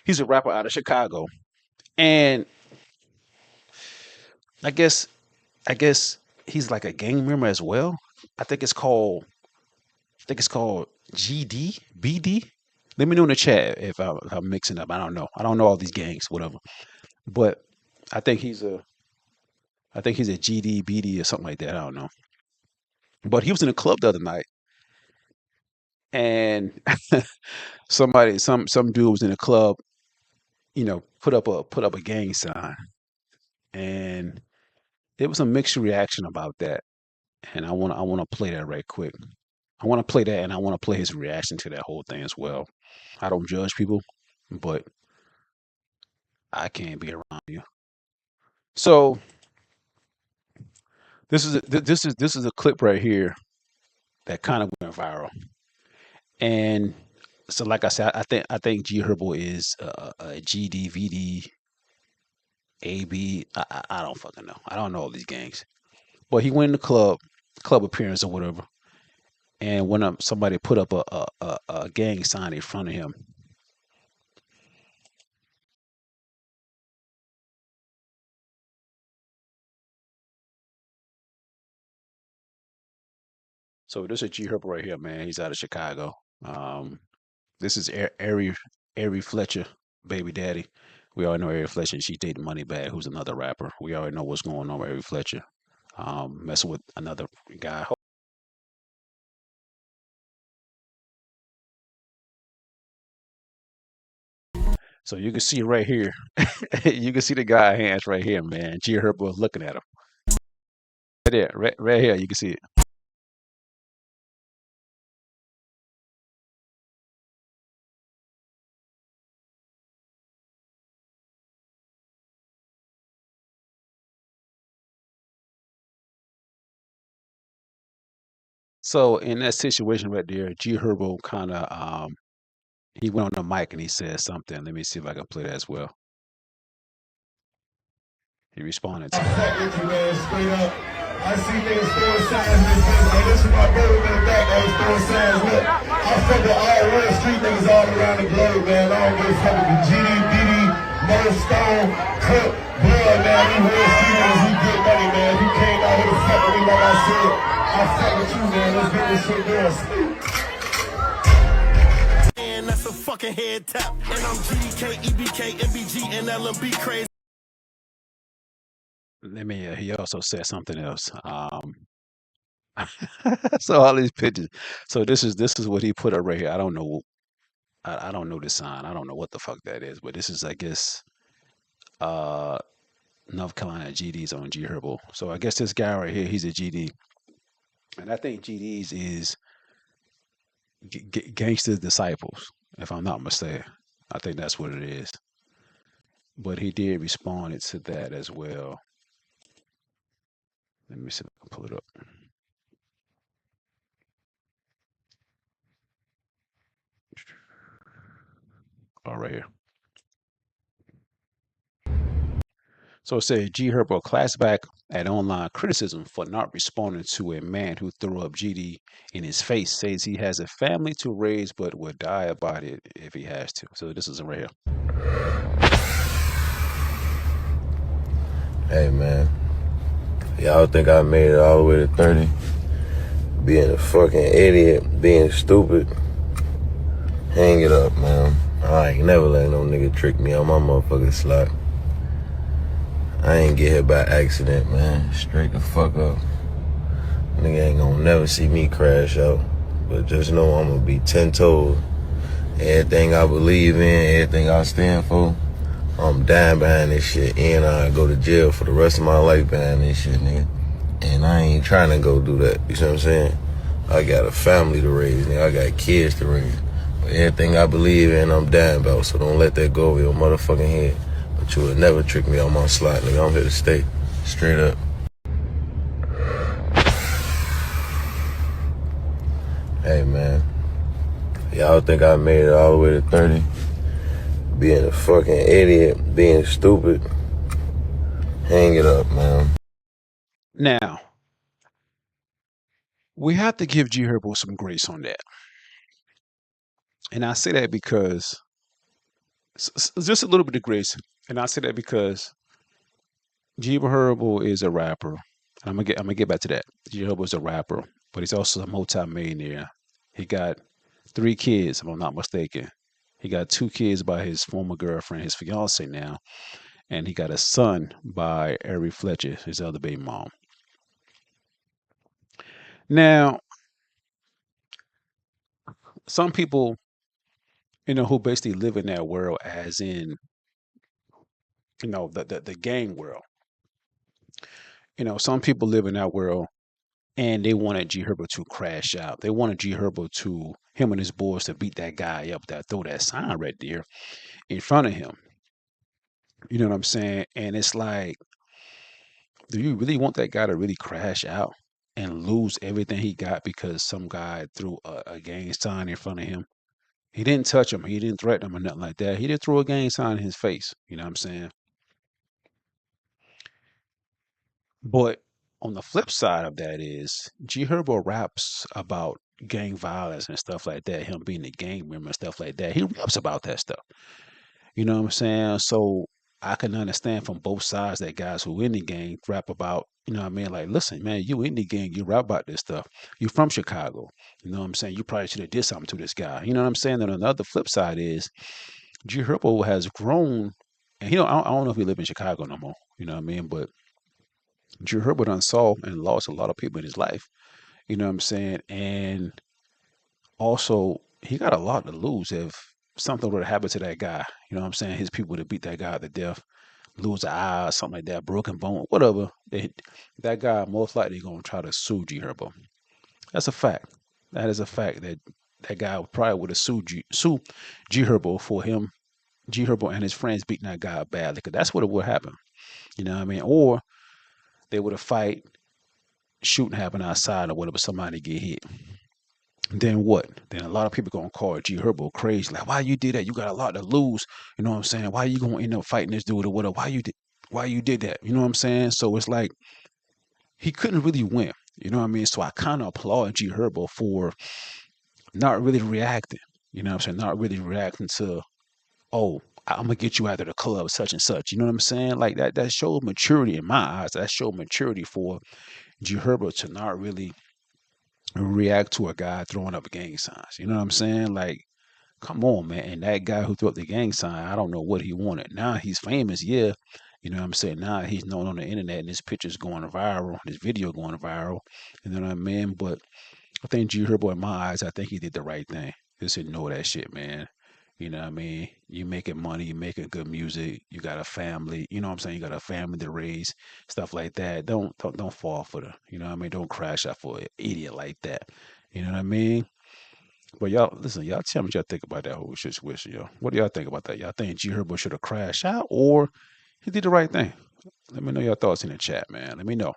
He's a rapper out of Chicago, and I guess I guess he's like a gang member as well. I think it's called I think it's called GD BD. Let me know in the chat if I'm mixing up. I don't know. I don't know all these gangs, whatever. But I think he's a I think he's a GD BD or something like that. I don't know. But he was in a club the other night, and some dude was in the club, put up a gang sign, and there was a mixed reaction about that. And I want to play that right quick. I want to play that, and I want to play his reaction to that whole thing as well. I don't judge people, but I can't be around you. So this is a clip right here that kind of went viral, and so like I said, I think G Herbo is a GDVD AB. I don't fucking know. I don't know all these gangs, but he went in the club appearance or whatever, and when somebody put up a gang sign in front of him. So this is G Herbo right here, man. He's out of Chicago. Um, this is Ari Fletcher, baby daddy. We already know Ari Fletcher. She dating Moneybag, who's another rapper. We already know what's going on with Ari Fletcher. Messing with another guy. So you can see right here. You can see the guy hands right here, man. G Herbo is looking at him. Right there, right here. You can see it. So in that situation right there, G Herbo kind of he went on the mic and he said something. Let me see if I can play that as well. He responded to I that. fuck with you, man, straight up. I see niggas throwing signs in this bitch. Hey, this is my brother in the back that was throwing signs. Look, I fuck with all real street niggas all around the globe, man. I don't give a fuck with the GD, BD, Mo Stone, Cook, Blood, man. We real street niggas, we get money, man. If you came out here to fuck with me, like I said, I fuck with you, man. Let's get this shit going. And that's a fucking head tap. And I'm GDK, EBK, MBG, and LMB crazy. Let me. He also said something else. So all these pictures. So this is what he put up right here. I don't know. I don't know the sign. I don't know what the fuck that is. But this is, I guess, uh, North Carolina GDs on G Herbo. So I guess this guy right here, he's a GD, and I think GDs is gangster disciples, if I'm not mistaken. I think that's what it is. But he did respond to that as well. Let me see if I can pull it up. All right here. So it says G Herbo class back at online criticism for not responding to a man who threw up GD in his face. Says he has a family to raise but would die about it if he has to. So this is right here. Hey man, y'all think I made it all the way to 30? Being a fucking idiot, being stupid. Hang it up, man. I ain't never let no nigga trick me on my motherfucking slot. I ain't get here by accident, man. Straight the fuck up. Nigga ain't gonna never see me crash out. But just know I'm gonna be 10 toes. Everything I believe in, everything I stand for, I'm dying behind this shit. And I go to jail for the rest of my life behind this shit, nigga. And I ain't trying to go do that. You see what I'm saying? I got a family to raise, nigga. I got kids to raise. But everything I believe in, I'm dying about. So don't let that go over your motherfucking head. But you would never trick me on my slot, nigga. I'm here to stay. Straight up. Hey, man. Y'all think I made it all the way to 30? Being a fucking idiot, being stupid. Hang it up, man. Now, we have to give G Herbo some grace on that. And I say that because Just a little bit of grace. And I say that because G Herbo is a rapper. And I'm gonna get back to that. G Herbo is a rapper, but he's also a multi-millionaire. He got 3 kids, if I'm not mistaken. He got 2 kids by his former girlfriend, his fiance now, and he got a son by Ari Fletcher, his other baby mom. Now, some people, who basically live in that world, as in, the gang world. Some people live in that world and they wanted G Herbo to crash out. They wanted G Herbo to him and his boys to beat that guy up, that throw that sign right there in front of him. You know what I'm saying? And it's like, do you really want that guy to really crash out and lose everything he got because some guy threw a gang sign in front of him? He didn't touch him. He didn't threaten him or nothing like that. He just threw a gang sign in his face. You know what I'm saying? But on the flip side of that is G Herbo raps about gang violence and stuff like that, him being a gang member and stuff like that. He raps about that stuff. You know what I'm saying? So I can understand from both sides that guys who in the gang rap about, what I mean? Like, listen, man, you in the gang, you rap about this stuff. You from Chicago. You know what I'm saying? You probably should have did something to this guy. You know what I'm saying? And another flip side is G Herbo has grown, and I don't know if he live in Chicago no more. You know what I mean? But G Herbo done saw and lost a lot of people in his life. You know what I'm saying? And also, he got a lot to lose if something were to happen to that guy. You know what I'm saying? His people to beat that guy to death, lose an eye or something like that, broken bone, whatever. That guy most likely gonna try to sue G Herbo. That's a fact. That is a fact that that guy probably would have sue G Herbo for him, G Herbo and his friends beating that guy up badly, because that's what it would happen. You know what I mean? Or they would have fight, shooting happen outside or whatever, somebody get hit. Then what? Then a lot of people gonna call G Herbo crazy. Like, why you did that? You got a lot to lose. You know what I'm saying? Why you gonna end up fighting this dude or whatever? Why you did that? You know what I'm saying? So it's like he couldn't really win. You know what I mean? So I kind of applaud G Herbo for not really reacting. You know what I'm saying? Not really reacting to, oh, I'm gonna get you out of the club, such and such. You know what I'm saying? Like that showed maturity in my eyes. That showed maturity for G Herbo to not really react to a guy throwing up gang signs. You know what I'm saying? Like, come on, man. And that guy who threw up the gang sign, I don't know what he wanted. Now he's famous, yeah. You know what I'm saying? Now he's known on the internet and his picture's going viral, his video going viral. You know what I mean? But I think G Herbo, in my eyes, I think he did the right thing. Just ignore that shit, man. You know what I mean? You making money, you making good music, you got a family, you know what I'm saying? You got a family to raise, stuff like that. Don't fall for you know what I mean? Don't crash out for an idiot like that. You know what I mean? But y'all, listen, y'all tell me what y'all think about that whole situation, yo. What do y'all think about that? Y'all think G Herbo should have crashed out or he did the right thing? Let me know your thoughts in the chat, man. Let me know.